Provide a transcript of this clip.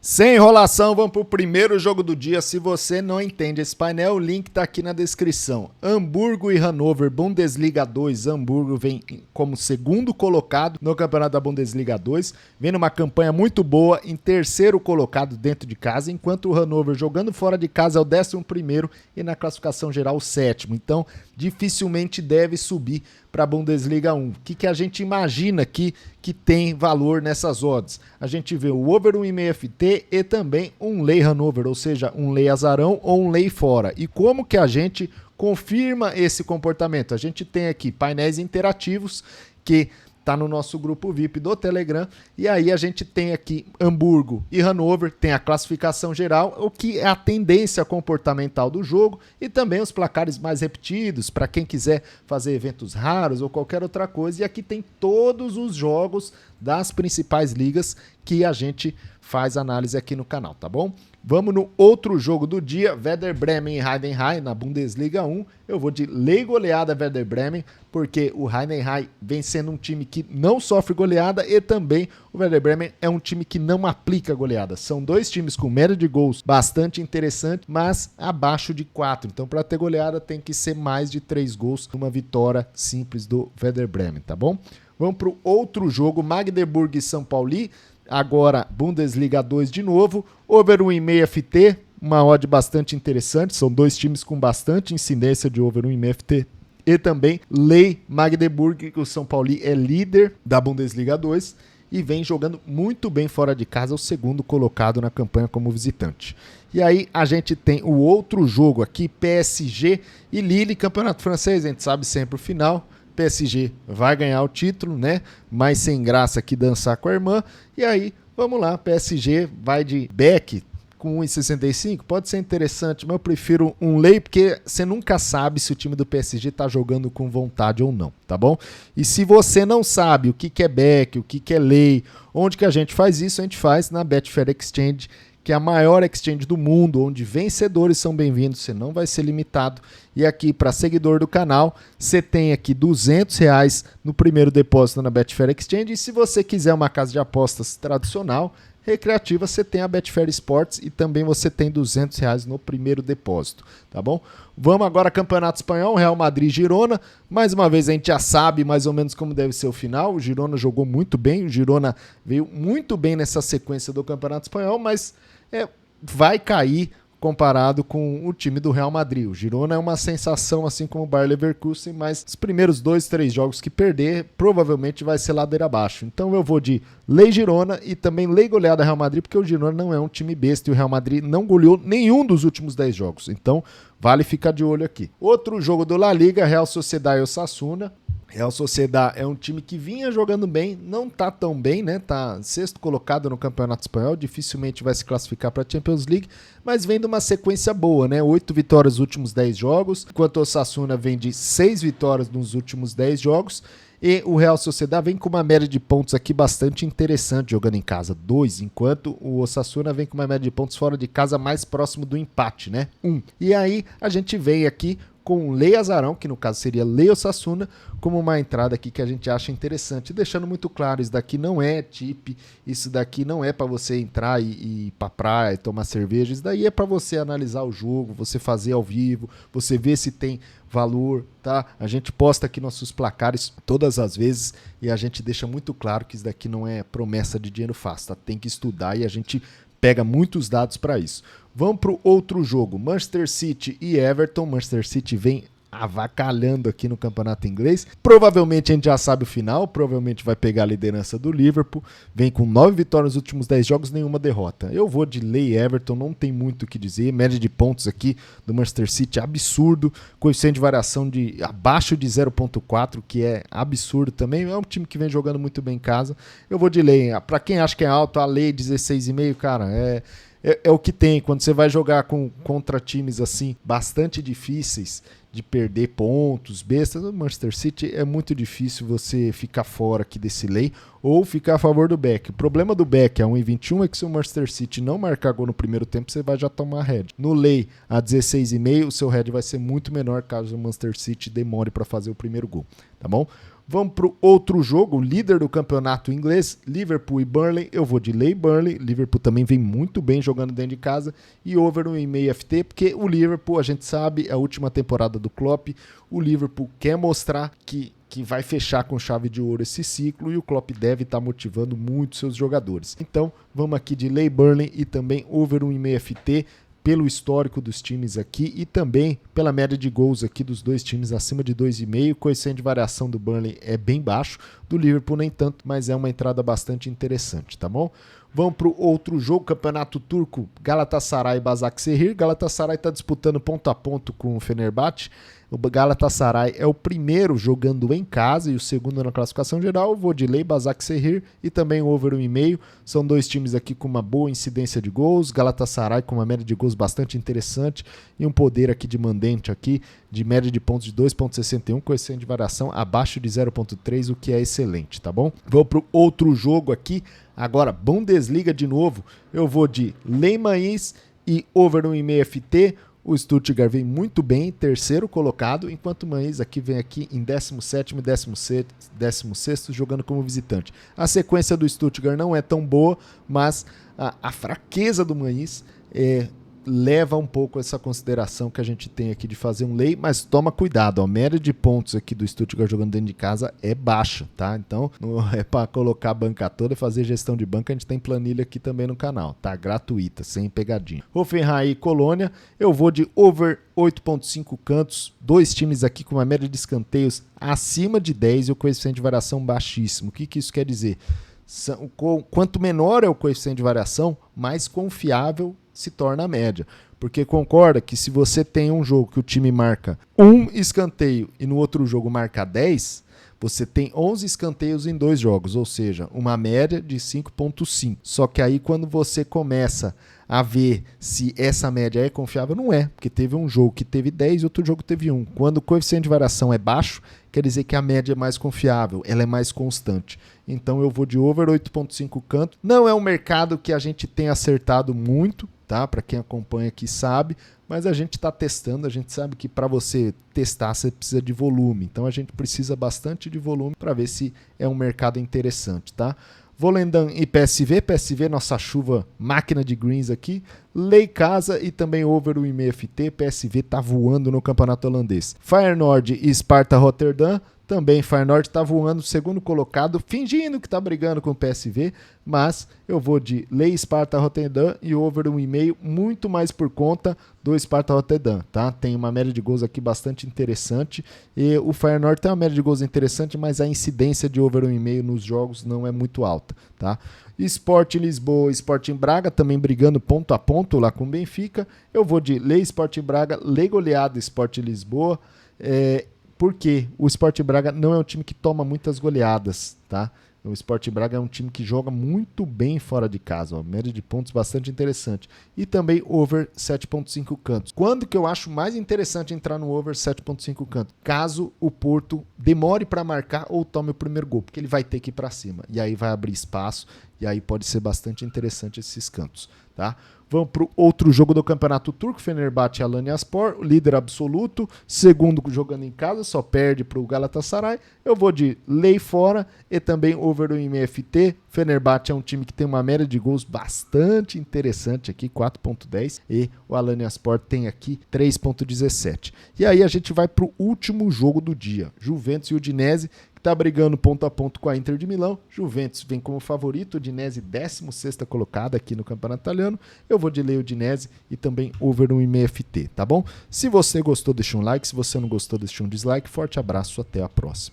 Sem enrolação, vamos para o primeiro jogo do dia. Se você não entende esse painel, o link está aqui na descrição. Hamburgo e Hannover, Bundesliga 2. Hamburgo vem como segundo colocado no campeonato da Bundesliga 2. Vem numa campanha muito boa, em terceiro colocado dentro de casa, enquanto o Hannover, jogando fora de casa, é o 11º e na classificação geral o 7º. Então, dificilmente deve subir para a Bundesliga 1. O que a gente imagina aqui que tem valor nessas odds? A gente vê o over 1,5 FT e também um lei Hannover, ou seja, um lei azarão ou um lei fora. E como que a gente confirma esse comportamento? A gente tem aqui painéis interativos que tá no nosso grupo VIP do Telegram, e aí a gente tem aqui Hamburgo e Hannover, tem a classificação geral, o que é a tendência comportamental do jogo, e também os placares mais repetidos, para quem quiser fazer eventos raros ou qualquer outra coisa, e aqui tem todos os jogos das principais ligas que a gente faz análise aqui no canal, tá bom? Vamos no outro jogo do dia, Werder Bremen e Heidenheim na Bundesliga 1. Eu vou de lei goleada Werder Bremen, porque o Heidenheim vem sendo um time que não sofre goleada e também o Werder Bremen é um time que não aplica goleada. São dois times com média de gols bastante interessante, mas abaixo de 4. Então, para ter goleada tem que ser mais de 3 gols numa vitória simples do Werder Bremen, tá bom? Vamos para o outro jogo, Magdeburg e São Paulo. Agora, Bundesliga 2 de novo, over 1,5 FT, uma odd bastante interessante, são dois times com bastante incidência de over 1,5 FT, e também lei Magdeburg, que o São Paulo é líder da Bundesliga 2 e vem jogando muito bem fora de casa, o segundo colocado na campanha como visitante. E aí a gente tem o outro jogo aqui, PSG e Lille, campeonato francês, a gente sabe sempre o final. PSG vai ganhar o título, né? Mas sem graça aqui dançar com a irmã. E aí, vamos lá, PSG vai de back com 1,65. Pode ser interessante, mas eu prefiro um lei, porque você nunca sabe se o time do PSG tá jogando com vontade ou não, tá bom? E se você não sabe o que é back, o que é lei, onde que a gente faz isso? A gente faz na Betfair Exchange, que é a maior exchange do mundo, onde vencedores são bem-vindos, você não vai ser limitado. E aqui, para seguidor do canal, você tem aqui R$200 no primeiro depósito na Betfair Exchange. E se você quiser uma casa de apostas tradicional, recreativa, você tem a Betfair Sports e também você tem R$200 no primeiro depósito, tá bom? Vamos agora ao Campeonato Espanhol, Real Madrid e Girona. Mais uma vez a gente já sabe mais ou menos como deve ser o final. O Girona jogou muito bem, o Girona veio muito bem nessa sequência do Campeonato Espanhol, mas vai cair comparado com o time do Real Madrid. O Girona é uma sensação, assim como o Bayer Leverkusen, mas os primeiros 2, 3 jogos que perder, provavelmente vai ser ladeira abaixo. Então eu vou de lei Girona e também lei goleada Real Madrid, porque o Girona não é um time besta e o Real Madrid não goleou nenhum dos últimos 10 jogos. Então vale ficar de olho aqui. Outro jogo do La Liga, Real Sociedad e Osasuna. Real Sociedad é um time que vinha jogando bem, não tá tão bem, né? Tá sexto colocado no Campeonato Espanhol, dificilmente vai se classificar para a Champions League, mas vem de uma sequência boa, né? 8 vitórias nos últimos 10 jogos, enquanto o Osasuna vem de 6 vitórias nos últimos 10 jogos, e o Real Sociedad vem com uma média de pontos aqui bastante interessante jogando em casa, 2, enquanto o Osasuna vem com uma média de pontos fora de casa mais próximo do empate, né? 1. E aí a gente vem aqui com lei azarão, que no caso seria lei Osasuna, como uma entrada aqui que a gente acha interessante, deixando muito claro, isso daqui não é tip, isso daqui não é para você entrar e ir pra praia e tomar cerveja, isso daí é para você analisar o jogo, você fazer ao vivo, você ver se tem valor, tá? A gente posta aqui nossos placares todas as vezes e a gente deixa muito claro que isso daqui não é promessa de dinheiro fácil, tá? Tem que estudar e a gente pega muitos dados para isso. Vamos para o outro jogo, Manchester City e Everton. Manchester City vem avacalhando aqui no campeonato inglês. Provavelmente a gente já sabe o final, provavelmente vai pegar a liderança do Liverpool. Vem com 9 vitórias nos últimos 10 jogos, nenhuma derrota. Eu vou de lei Everton, não tem muito o que dizer. Média de pontos aqui do Manchester City absurdo, coeficiente de variação de abaixo de 0,4, que é absurdo também. É um time que vem jogando muito bem em casa. Eu vou de lei. Para quem acha que é alto, a lei 16,5, cara, é o que tem. Quando você vai jogar contra times assim bastante difíceis de perder pontos, bestas, no Manchester City é muito difícil você ficar fora aqui desse lei ou ficar a favor do back. O problema do back a 1,21 é que se o Manchester City não marcar gol no primeiro tempo, você vai já tomar head. No lei a 16,5, o seu head vai ser muito menor caso o Manchester City demore para fazer o primeiro gol, tá bom? Vamos para o outro jogo, líder do campeonato inglês, Liverpool e Burnley. Eu vou de lei Burnley. Liverpool também vem muito bem jogando dentro de casa. E over 1,5 FT, porque o Liverpool, a gente sabe, é a última temporada do Klopp. O Liverpool quer mostrar que vai fechar com chave de ouro esse ciclo e o Klopp deve estar motivando muito seus jogadores. Então, vamos aqui de lei Burnley e também over 1,5 FT, pelo histórico dos times aqui e também pela média de gols aqui dos dois times acima de 2,5. O coeficiente de variação do Burnley é bem baixo, do Liverpool nem tanto, mas é uma entrada bastante interessante, tá bom? Vamos para o outro jogo, Campeonato Turco, Galatasaray e Başakşehir. Galatasaray está disputando ponto a ponto com o Fenerbahçe. O Galatasaray é o primeiro jogando em casa e o segundo na classificação geral. Vou de lei Başakşehir e também over 1,5. São dois times aqui com uma boa incidência de gols. Galatasaray com uma média de gols bastante interessante e um poder aqui de mandante aqui de média de pontos de 2,61, coeficiente de variação abaixo de 0,3, o que é excelente, tá bom? Vou para o outro jogo aqui. Agora, Bundesliga de novo. Eu vou de lei Mainz e over 1,5 FT. O Stuttgart vem muito bem, terceiro colocado, enquanto o Mainz aqui vem aqui em 17º e 16º jogando como visitante. A sequência do Stuttgart não é tão boa, mas a fraqueza do Mainz leva um pouco essa consideração que a gente tem aqui de fazer um lei, mas toma cuidado, a média de pontos aqui do Stuttgart jogando dentro de casa é baixa, tá? Então não é para colocar a banca toda e fazer gestão de banca, a gente tem planilha aqui também no canal, tá? Gratuita, sem pegadinha. Hoffenheim e Colônia, eu vou de over 8,5 cantos, dois times aqui com uma média de escanteios acima de 10 e o coeficiente de variação baixíssimo. O que isso quer dizer? Quanto menor é o coeficiente de variação, mais confiável se torna a média. Porque concorda que se você tem um jogo que o time marca um escanteio e no outro jogo marca 10, você tem 11 escanteios em dois jogos, ou seja, uma média de 5,5. Só que aí quando você começa a ver se essa média é confiável, não é, porque teve um jogo que teve 10 e outro jogo teve 1. Quando o coeficiente de variação é baixo, quer dizer que a média é mais confiável, ela é mais constante. Então eu vou de over 8,5 canto. Não é um mercado que a gente tem acertado muito, tá? Para quem acompanha aqui sabe, mas a gente está testando, a gente sabe que para você testar você precisa de volume, então a gente precisa bastante de volume para ver se é um mercado interessante, tá? Volendam e PSV, nossa chuva máquina de greens aqui, lei casa e também over 1,5 FT, PSV tá voando no campeonato holandês. Feyenoord e Sparta Rotterdam, também Feyenoord está voando, segundo colocado, fingindo que está brigando com o PSV, mas eu vou de lei Sparta Rotterdam e over 1,5, muito mais por conta do Sparta Rotterdam, tá? Tem uma média de gols aqui bastante interessante e o Feyenoord tem uma média de gols interessante, mas a incidência de over 1,5 nos jogos não é muito alta, tá? Sporting Lisboa e Sporting Braga também brigando ponto a ponto lá com o Benfica. Eu vou de lei Sporting Braga, lei goleada Sporting Lisboa, porque o Sporting Braga não é um time que toma muitas goleadas, tá? O Sporting Braga é um time que joga muito bem fora de casa, ó, média de pontos bastante interessante. E também over 7,5 cantos. Quando que eu acho mais interessante entrar no over 7,5 cantos? Caso o Porto demore para marcar ou tome o primeiro gol, porque ele vai ter que ir para cima. E aí vai abrir espaço e aí pode ser bastante interessante esses cantos, tá? Vamos para o outro jogo do Campeonato Turco, Fenerbahçe e Alanyaspor, líder absoluto, segundo jogando em casa, só perde para o Galatasaray. Eu vou de lei fora e também over 1,5 FT. Fenerbahçe é um time que tem uma média de gols bastante interessante aqui, 4,10, e o Alanyaspor tem aqui 3,17. E aí a gente vai para o último jogo do dia, Juventus e Udinese, que está brigando ponto a ponto com a Inter de Milão. Juventus vem como favorito, Udinese 16ª colocada aqui no Campeonato Italiano. Eu vou de lei Udinese e também over 1,5 FT, tá bom? Se você gostou, deixa um like. Se você não gostou, deixa um dislike. Forte abraço, até a próxima.